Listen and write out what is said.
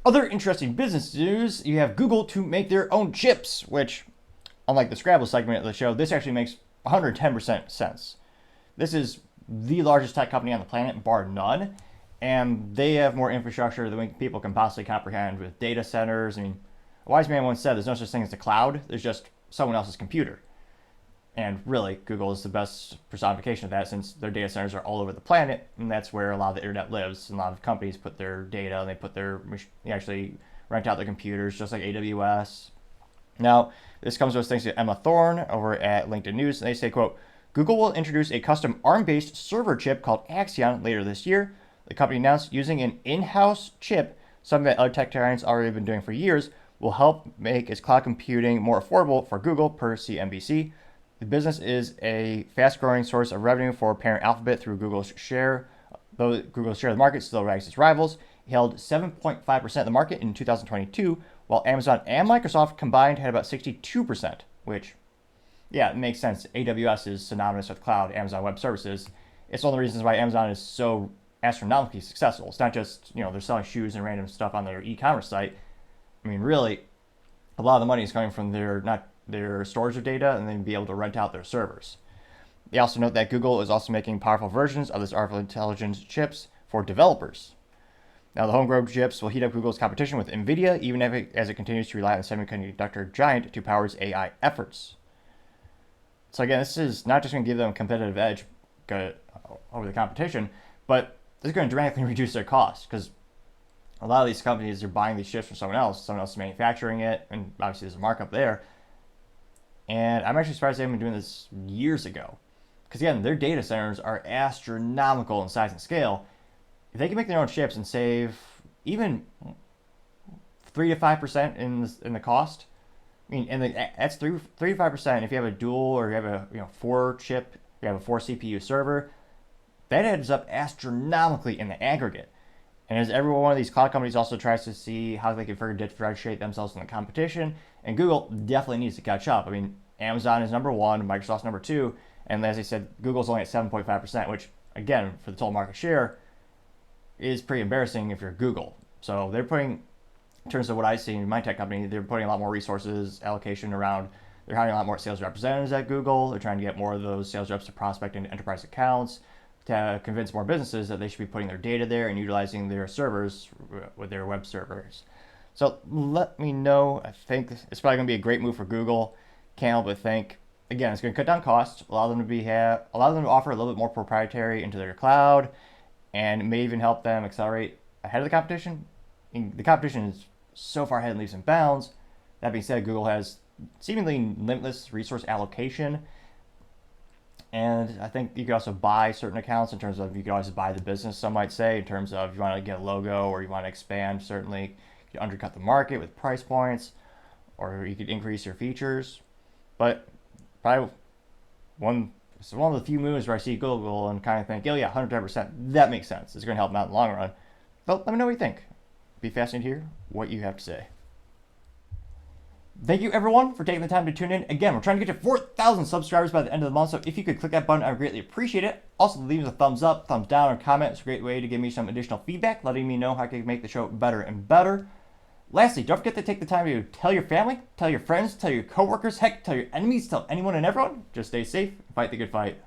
Other interesting business news, you have Google to make their own chips, which, unlike the Scrabble segment of the show, this actually makes 110% sense. This is the largest tech company on the planet, bar none, and they have more infrastructure than people can possibly comprehend with data centers. I mean, a wise man once said there's no such thing as the cloud, there's just someone else's computer. And really, Google is the best personification of that since their data centers are all over the planet, and that's where a lot of the internet lives. And a lot of companies put their data, and they actually rent out their computers, just like AWS. Now, this comes with thanks to Emma Thorne over at LinkedIn News, and they say, quote, Google will introduce a custom ARM-based server chip called Axion later this year. The company announced using an in-house chip, something that other tech giants already been doing for years, will help make its cloud computing more affordable for Google, per CNBC. The business is a fast-growing source of revenue for parent Alphabet through Google's share. Though Google's share of the market still ranks its rivals, it held 7.5% of the market in 2022, while Amazon and Microsoft combined had about 62%, which, yeah, it makes sense. AWS is synonymous with cloud, Amazon Web Services. It's one of the reasons why Amazon is so astronomically successful. It's not just, they're selling shoes and random stuff on their e-commerce site. I mean, really, a lot of the money is coming from their storage of data and then be able to rent out their servers. They also note that Google is also making powerful versions of this artificial intelligence chips for developers. Now, the homegrown chips will heat up Google's competition with NVIDIA, even as it continues to rely on the semiconductor giant to power its AI efforts. So again, this is not just going to give them a competitive edge over the competition, but this is going to dramatically reduce their costs because a lot of these companies are buying these chips from someone else is manufacturing it, and obviously there's a markup there. And I'm actually surprised they haven't been doing this years ago. Because again, their data centers are astronomical in size and scale. If they can make their own chips and save even 3 to 5% in the cost, I mean, and that's 3 to 5%. If you have a dual or you have a 4 chip, you have a 4 CPU server, that adds up astronomically in the aggregate. And as every one of these cloud companies also tries to see how they can further differentiate themselves in the competition, and Google definitely needs to catch up. I mean, Amazon is number one, Microsoft's number two, and as I said, Google's only at 7.5%, which, again, for the total market share, is pretty embarrassing if you're Google. So they're putting, in terms of what I see in my tech company, they're putting a lot more resources allocation around. They're hiring a lot more sales representatives at Google. They're trying to get more of those sales reps to prospect into enterprise accounts, to convince more businesses that they should be putting their data there and utilizing their servers with their web servers. So let me know. I think it's probably going to be a great move for Google. Can't help but think, again, it's going to cut down costs, allow them to offer a little bit more proprietary into their cloud, and may even help them accelerate ahead of the competition. The competition is so far ahead in leaps and bounds. That being said, Google has seemingly limitless resource allocation. And I think you could also buy certain accounts in terms of you could always buy the business, some might say, in terms of you want to get a logo or you want to expand. Certainly, you could undercut the market with price points, or you could increase your features. But probably it's one of the few moves where I see Google and kind of think, oh yeah, 110%, that makes sense. It's going to help them out in the long run. But let me know what you think. Be fascinated to hear what you have to say. Thank you, everyone, for taking the time to tune in. Again, we're trying to get to 4,000 subscribers by the end of the month, so if you could click that button, I would greatly appreciate it. Also, leave us a thumbs up, thumbs down, or comment. It's a great way to give me some additional feedback, letting me know how I can make the show better and better. Lastly, don't forget to take the time to tell your family, tell your friends, tell your coworkers, heck, tell your enemies, tell anyone and everyone. Just stay safe and fight the good fight.